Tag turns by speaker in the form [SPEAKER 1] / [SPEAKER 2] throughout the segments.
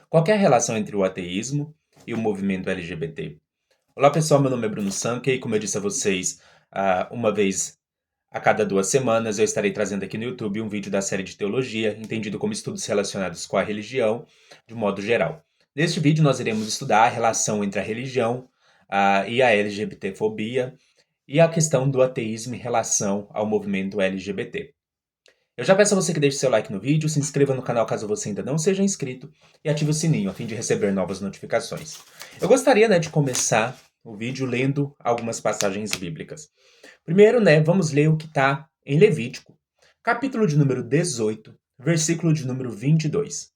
[SPEAKER 1] Qual que é a relação entre o ateísmo e o movimento LGBT? Olá pessoal, meu nome é Bruno Sanque e como eu disse a vocês, uma vez a cada 2 semanas eu estarei trazendo aqui no YouTube um vídeo da série de teologia, entendido como estudos relacionados com a religião, de modo geral. Neste vídeo nós iremos estudar a relação entre a religião e a LGBTfobia e a questão do ateísmo em relação ao movimento LGBT. Eu já peço a você que deixe seu like no vídeo, se inscreva no canal caso você ainda não seja inscrito e ative o sininho a fim de receber novas notificações. Eu gostaria, de começar o vídeo lendo algumas passagens bíblicas. Primeiro, vamos ler o que está em Levítico, capítulo de número 18, versículo de número 22.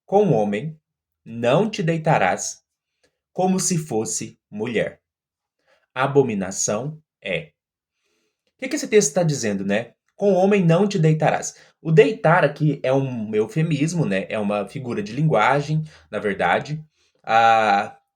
[SPEAKER 1] Com o homem não te deitarás como se fosse mulher. Abominação é. O que esse texto está dizendo, Com o homem não te deitarás. O deitar aqui é um eufemismo, É uma figura de linguagem, na verdade,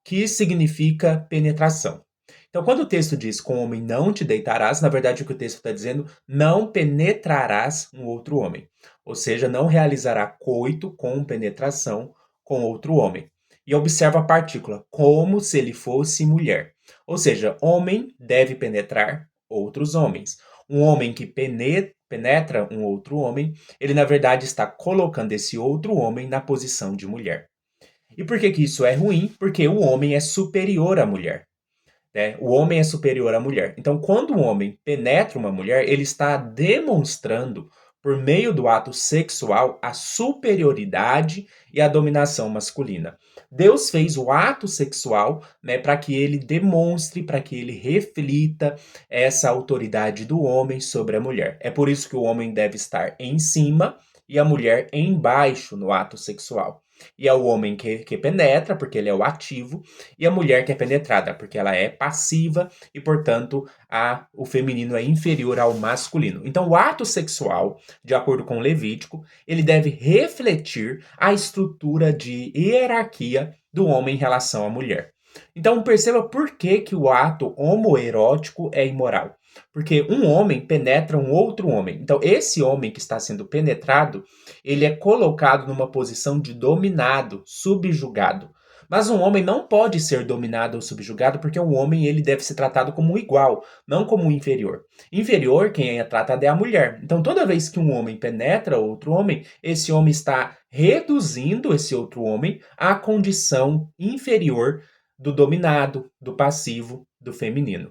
[SPEAKER 1] que significa penetração. Então, quando o texto diz com o homem não te deitarás, na verdade o que o texto está dizendo, não penetrarás um outro homem. Ou seja, não realizará coito com penetração com outro homem. E observa a partícula, como se ele fosse mulher. Ou seja, homem deve penetrar outros homens. Um homem que penetra um outro homem, ele na verdade está colocando esse outro homem na posição de mulher. E por que isso é ruim? Porque o homem é superior à mulher. O homem é superior à mulher. Então, quando um homem penetra uma mulher, ele está demonstrando, por meio do ato sexual, a superioridade e a dominação masculina. Deus fez o ato sexual, para que ele demonstre, para que ele reflita essa autoridade do homem sobre a mulher. É por isso que o homem deve estar em cima e a mulher embaixo no ato sexual. E é o homem que penetra, porque ele é o ativo, e a mulher que é penetrada, porque ela é passiva e, portanto, o feminino é inferior ao masculino. Então, o ato sexual, de acordo com Levítico, ele deve refletir a estrutura de hierarquia do homem em relação à mulher. Então, perceba por que o ato homoerótico é imoral. Porque um homem penetra um outro homem. Então, esse homem que está sendo penetrado, ele é colocado numa posição de dominado, subjugado. Mas um homem não pode ser dominado ou subjugado porque o homem ele deve ser tratado como um igual, não como um inferior. Inferior, quem é tratado é a mulher. Então, toda vez que um homem penetra outro homem, esse homem está reduzindo esse outro homem à condição inferior do dominado, do passivo, do feminino.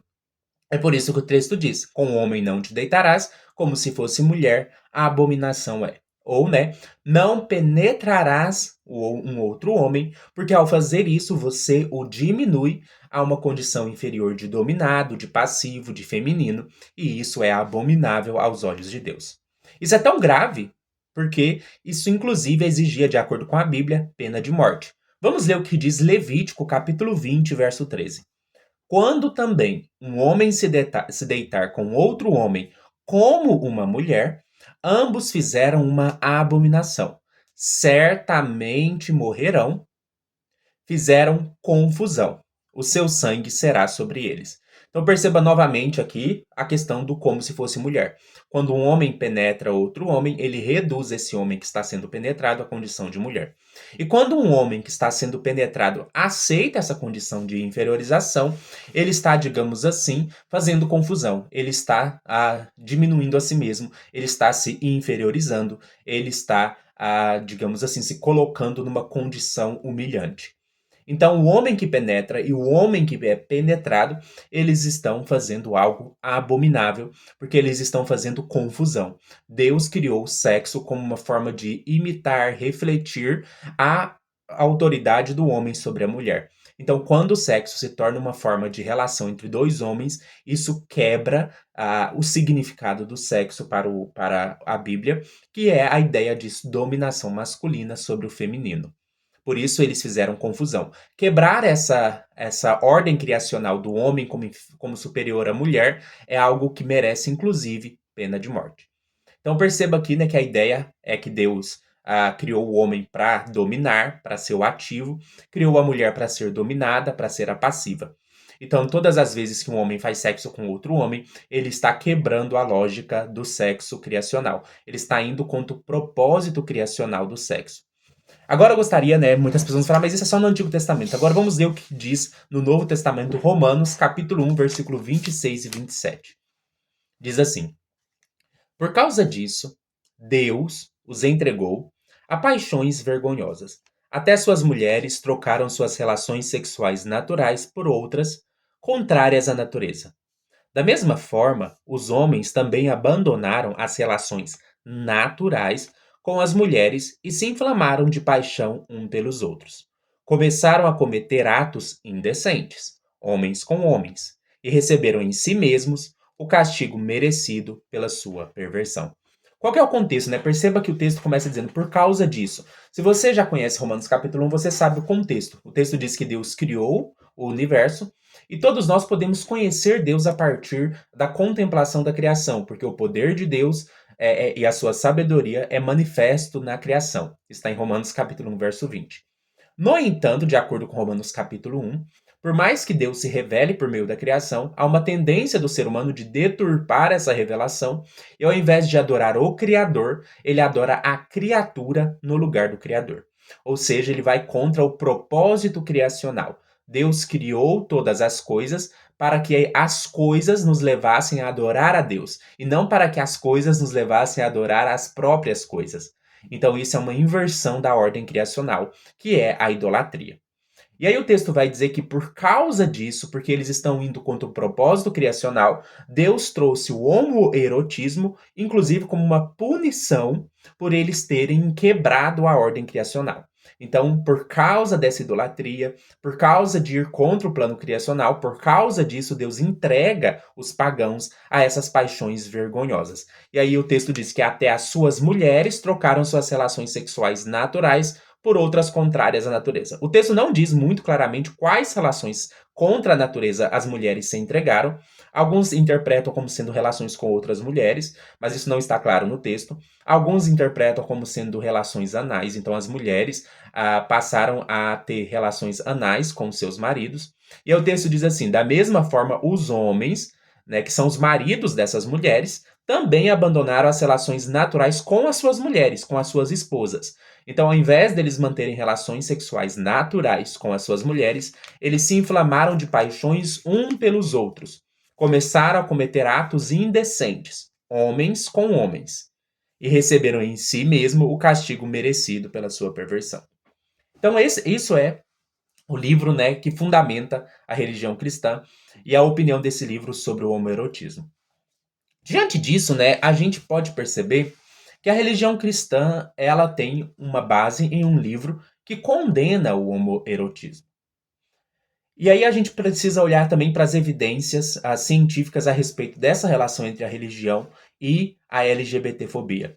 [SPEAKER 1] É por isso que o texto diz: com o homem não te deitarás, como se fosse mulher, a abominação é. Ou, não penetrarás um outro homem, porque ao fazer isso você o diminui a uma condição inferior de dominado, de passivo, de feminino, e isso é abominável aos olhos de Deus. Isso é tão grave porque isso inclusive exigia, de acordo com a Bíblia, pena de morte. Vamos ler o que diz Levítico, capítulo 20, verso 13. Quando também um homem se deitar com outro homem como uma mulher, ambos fizeram uma abominação. Certamente morrerão, fizeram confusão. O seu sangue será sobre eles. Então perceba novamente aqui a questão do como se fosse mulher. Quando um homem penetra outro homem, ele reduz esse homem que está sendo penetrado à condição de mulher. E quando um homem que está sendo penetrado aceita essa condição de inferiorização, ele está, digamos assim, fazendo confusão. Ele está diminuindo a si mesmo, ele está se inferiorizando, ele está, digamos assim, se colocando numa condição humilhante. Então, o homem que penetra e o homem que é penetrado, eles estão fazendo algo abominável, porque eles estão fazendo confusão. Deus criou o sexo como uma forma de imitar, refletir a autoridade do homem sobre a mulher. Então, quando o sexo se torna uma forma de relação entre dois homens, isso quebra o significado do sexo para a Bíblia, que é a ideia de dominação masculina sobre o feminino. Por isso eles fizeram confusão. Quebrar essa ordem criacional do homem como superior à mulher é algo que merece, inclusive, pena de morte. Então perceba aqui, que a ideia é que Deus criou o homem para dominar, para ser o ativo, criou a mulher para ser dominada, para ser a passiva. Então, todas as vezes que um homem faz sexo com outro homem, ele está quebrando a lógica do sexo criacional. Ele está indo contra o propósito criacional do sexo. Agora eu gostaria, né, muitas pessoas vão falar, mas isso é só no Antigo Testamento. Agora vamos ver o que diz no Novo Testamento, Romanos, capítulo 1, versículo 26 e 27. Diz assim: Por causa disso, Deus os entregou a paixões vergonhosas. Até suas mulheres trocaram suas relações sexuais naturais por outras, contrárias à natureza. Da mesma forma, os homens também abandonaram as relações naturais com as mulheres e se inflamaram de paixão um pelos outros. Começaram a cometer atos indecentes, homens com homens, e receberam em si mesmos o castigo merecido pela sua perversão. Qual que é o contexto, né? Perceba que o texto começa dizendo por causa disso. Se você já conhece Romanos capítulo 1, você sabe o contexto. O texto diz que Deus criou o universo e todos nós podemos conhecer Deus a partir da contemplação da criação, porque o poder de Deus e a sua sabedoria é manifesto na criação. Está em Romanos capítulo 1, verso 20. No entanto, de acordo com Romanos capítulo 1, por mais que Deus se revele por meio da criação, há uma tendência do ser humano de deturpar essa revelação e, ao invés de adorar o Criador, ele adora a criatura no lugar do Criador. Ou seja, ele vai contra o propósito criacional. Deus criou todas as coisas para que as coisas nos levassem a adorar a Deus, e não para que as coisas nos levassem a adorar as próprias coisas. Então, isso é uma inversão da ordem criacional, que é a idolatria. E aí o texto vai dizer que por causa disso, porque eles estão indo contra o propósito criacional, Deus trouxe o homoerotismo, inclusive como uma punição por eles terem quebrado a ordem criacional. Então, por causa dessa idolatria, por causa de ir contra o plano criacional, por causa disso, Deus entrega os pagãos a essas paixões vergonhosas. E aí o texto diz que até as suas mulheres trocaram suas relações sexuais naturais por outras contrárias à natureza. O texto não diz muito claramente quais relações contra a natureza as mulheres se entregaram. Alguns interpretam como sendo relações com outras mulheres, mas isso não está claro no texto. Alguns interpretam como sendo relações anais, então as mulheres passaram a ter relações anais com seus maridos. E aí o texto diz assim: da mesma forma, os homens, né, que são os maridos dessas mulheres, também abandonaram as relações naturais com as suas mulheres, com as suas esposas. Então, ao invés deles manterem relações sexuais naturais com as suas mulheres, eles se inflamaram de paixões um pelos outros. Começaram a cometer atos indecentes, homens com homens, e receberam em si mesmo o castigo merecido pela sua perversão. Então, isso é o livro, né, que fundamenta a religião cristã e a opinião desse livro sobre o homoerotismo. Diante disso, né, a gente pode perceber que a religião cristã ela tem uma base em um livro que condena o homoerotismo. E aí a gente precisa olhar também para as evidências científicas a respeito dessa relação entre a religião e a LGBTfobia.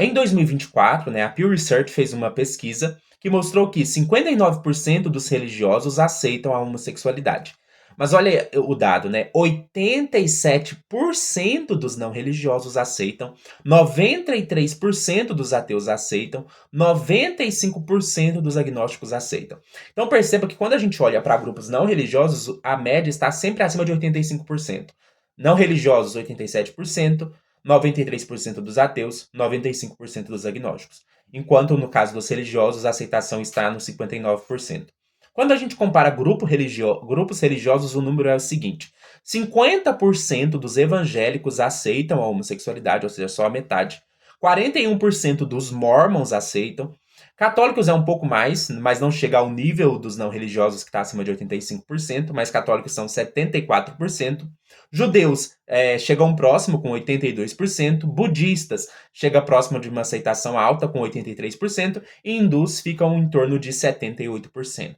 [SPEAKER 1] Em 2024, né, a Pew Research fez uma pesquisa que mostrou que 59% dos religiosos aceitam a homossexualidade. Mas olha o dado, né? 87% dos não religiosos aceitam, 93% dos ateus aceitam, 95% dos agnósticos aceitam. Então perceba que quando a gente olha para grupos não religiosos, a média está sempre acima de 85%. Não religiosos, 87%, 93% dos ateus, 95% dos agnósticos. Enquanto no caso dos religiosos, a aceitação está no 59%. Quando a gente compara grupos religiosos, o número é o seguinte: 50% dos evangélicos aceitam a homossexualidade, ou seja, só a metade. 41% dos mormons aceitam. Católicos é um pouco mais, mas não chega ao nível dos não religiosos, que está acima de 85%, mas católicos são 74%. Judeus chegam próximo, com 82%. Budistas chega próximo de uma aceitação alta, com 83%. E hindus ficam em torno de 78%.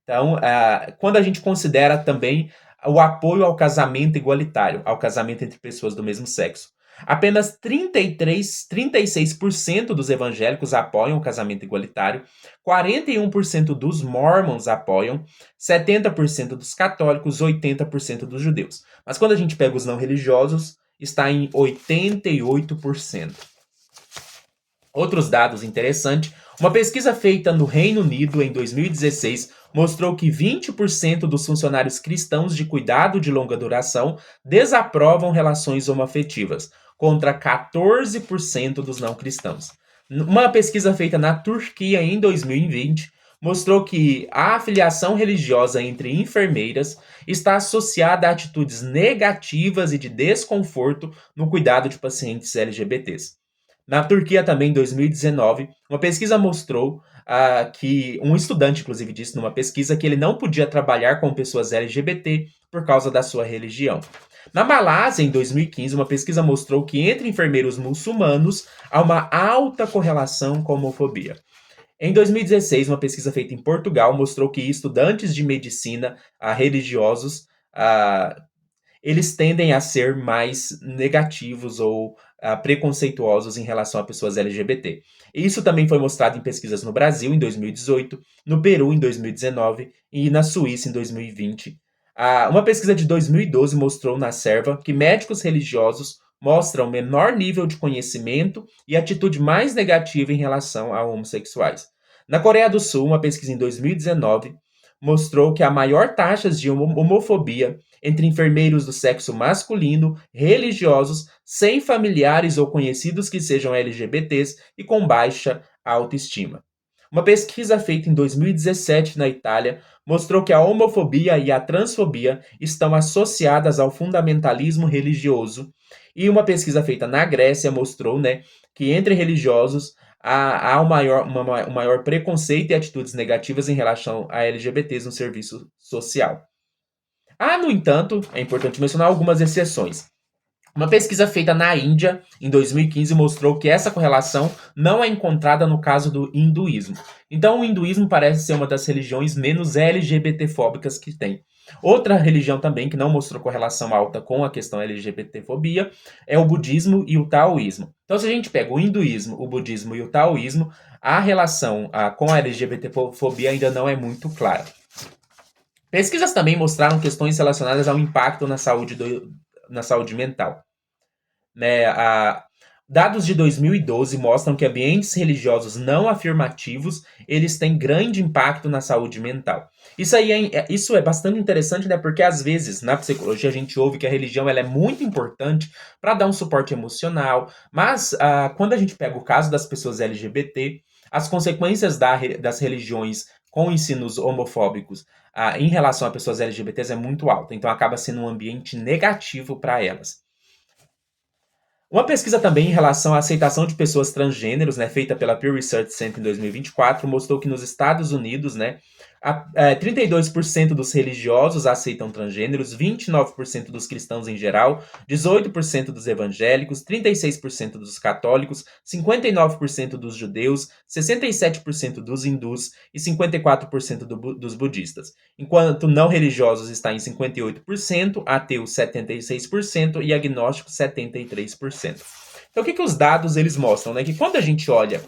[SPEAKER 1] Então, quando a gente considera também o apoio ao casamento igualitário, ao casamento entre pessoas do mesmo sexo, apenas 36% dos evangélicos apoiam o casamento igualitário, 41% dos mormons apoiam, 70% dos católicos, 80% dos judeus. Mas quando a gente pega os não religiosos, está em 88%. Outros dados interessantes: uma pesquisa feita no Reino Unido em 2016 mostrou que 20% dos funcionários cristãos de cuidado de longa duração desaprovam relações homoafetivas, contra 14% dos não cristãos. Uma pesquisa feita na Turquia em 2020 mostrou que a afiliação religiosa entre enfermeiras está associada a atitudes negativas e de desconforto no cuidado de pacientes LGBTs. Na Turquia também, em 2019, uma pesquisa mostrou que um estudante, inclusive, disse numa pesquisa que ele não podia trabalhar com pessoas LGBT por causa da sua religião. Na Malásia, em 2015, uma pesquisa mostrou que entre enfermeiros muçulmanos há uma alta correlação com a homofobia. Em 2016, uma pesquisa feita em Portugal mostrou que estudantes de medicina religiosos eles tendem a ser mais negativos ou preconceituosos em relação a pessoas LGBT. Isso também foi mostrado em pesquisas no Brasil em 2018, no Peru em 2019 e na Suíça em 2020. Uma pesquisa de 2012 mostrou na Serva que médicos religiosos mostram menor nível de conhecimento e atitude mais negativa em relação a homossexuais. Na Coreia do Sul, uma pesquisa em 2019 mostrou que há maior taxas de homofobia entre enfermeiros do sexo masculino, religiosos, sem familiares ou conhecidos que sejam LGBTs e com baixa autoestima. Uma pesquisa feita em 2017 na Itália mostrou que a homofobia e a transfobia estão associadas ao fundamentalismo religioso. E uma pesquisa feita na Grécia mostrou, né, que entre religiosos há um maior preconceito e atitudes negativas em relação a LGBTs no serviço social. No entanto, é importante mencionar algumas exceções. Uma pesquisa feita na Índia, em 2015, mostrou que essa correlação não é encontrada no caso do hinduísmo. Então, o hinduísmo parece ser uma das religiões menos LGBT-fóbicas que tem. Outra religião também que não mostrou correlação alta com a questão LGBT-fobia é o budismo e o taoísmo. Então, se a gente pega o hinduísmo, o budismo e o taoísmo, a relação com a LGBT-fobia ainda não é muito clara. Pesquisas também mostraram questões relacionadas ao impacto na saúde mental. Né? Dados de 2012 mostram que ambientes religiosos não afirmativos eles têm grande impacto na saúde mental. Isso é bastante interessante, né? Porque às vezes na psicologia a gente ouve que a religião ela é muito importante para dar um suporte emocional, mas quando a gente pega o caso das pessoas LGBT, as consequências das religiões com ensinos homofóbicos em relação a pessoas LGBTs é muito alta, então acaba sendo um ambiente negativo para elas. Uma pesquisa também em relação à aceitação de pessoas transgêneros, né, feita pela Pew Research Center em 2024, mostrou que nos Estados Unidos, né, 32% dos religiosos aceitam transgêneros, 29% dos cristãos em geral, 18% dos evangélicos, 36% dos católicos, 59% dos judeus, 67% dos hindus e 54% dos budistas. Enquanto não religiosos está em 58%, ateus 76% e agnósticos 73%. Então, o que os dados eles mostram? Né? Que quando a gente olha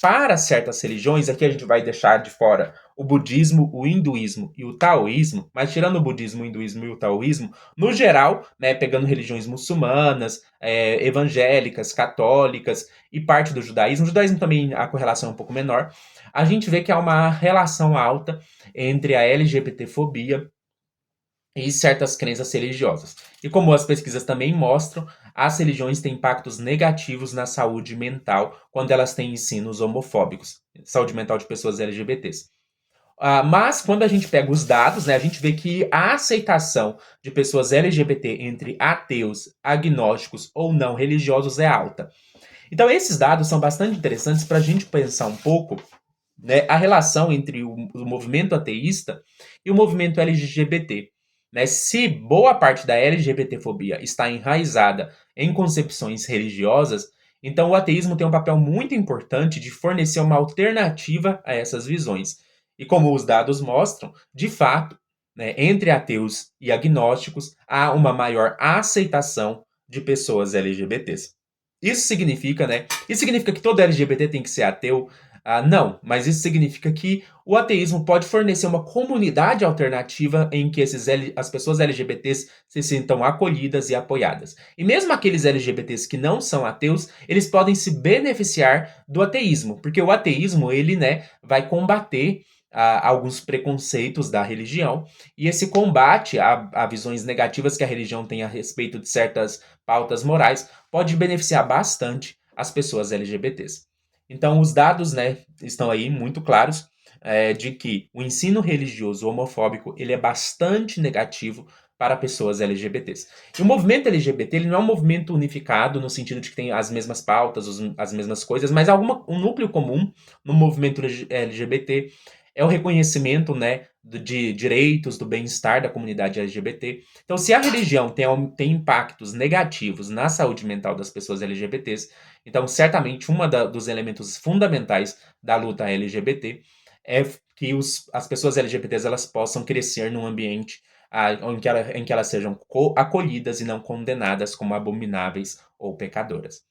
[SPEAKER 1] para certas religiões, aqui a gente vai deixar de fora o budismo, o hinduísmo e o taoísmo, mas tirando o budismo, o hinduísmo e o taoísmo, no geral, né, pegando religiões muçulmanas, evangélicas, católicas e parte do judaísmo, o judaísmo também a correlação é um pouco menor, a gente vê que há uma relação alta entre a LGBTfobia e certas crenças religiosas. E como as pesquisas também mostram, as religiões têm impactos negativos na saúde mental quando elas têm ensinos homofóbicos, saúde mental de pessoas LGBTs. Mas quando a gente pega os dados, né, a gente vê que a aceitação de pessoas LGBT entre ateus, agnósticos ou não religiosos é alta. Então esses dados são bastante interessantes para a gente pensar um pouco, né, a relação entre o movimento ateísta e o movimento LGBT. Né? Se boa parte da LGBTfobia está enraizada em concepções religiosas, então o ateísmo tem um papel muito importante de fornecer uma alternativa a essas visões. E como os dados mostram, de fato, né, entre ateus e agnósticos há uma maior aceitação de pessoas LGBTs. Isso significa, né? Isso significa que todo LGBT tem que ser ateu? Não, mas isso significa que o ateísmo pode fornecer uma comunidade alternativa em que as pessoas LGBTs se sintam acolhidas e apoiadas. E mesmo aqueles LGBTs que não são ateus, eles podem se beneficiar do ateísmo, porque o ateísmo ele, né, vai combater alguns preconceitos da religião e esse combate a visões negativas que a religião tem a respeito de certas pautas morais pode beneficiar bastante as pessoas LGBTs. Então, os dados, né, estão aí muito claros, de que o ensino religioso homofóbico ele é bastante negativo para pessoas LGBTs. E o movimento LGBT ele não é um movimento unificado no sentido de que tem as mesmas pautas, as mesmas coisas, mas um núcleo comum no movimento LGBT é o reconhecimento, né, de direitos, do bem-estar da comunidade LGBT. Então, se a religião tem impactos negativos na saúde mental das pessoas LGBTs, então, certamente, dos elementos fundamentais da luta LGBT é que as pessoas LGBTs elas possam crescer num ambiente em que elas sejam acolhidas e não condenadas como abomináveis ou pecadoras.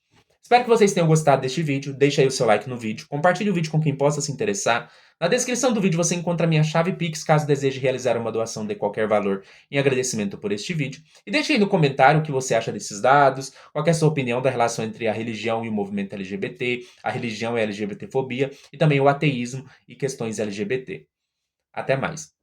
[SPEAKER 1] Espero que vocês tenham gostado deste vídeo. Deixe aí o seu like no vídeo. Compartilhe o vídeo com quem possa se interessar. Na descrição do vídeo você encontra a minha chave Pix, caso deseje realizar uma doação de qualquer valor em agradecimento por este vídeo. E deixe aí no comentário o que você acha desses dados, qual é a sua opinião da relação entre a religião e o movimento LGBT, a religião e a LGBTfobia, e também o ateísmo e questões LGBT. Até mais.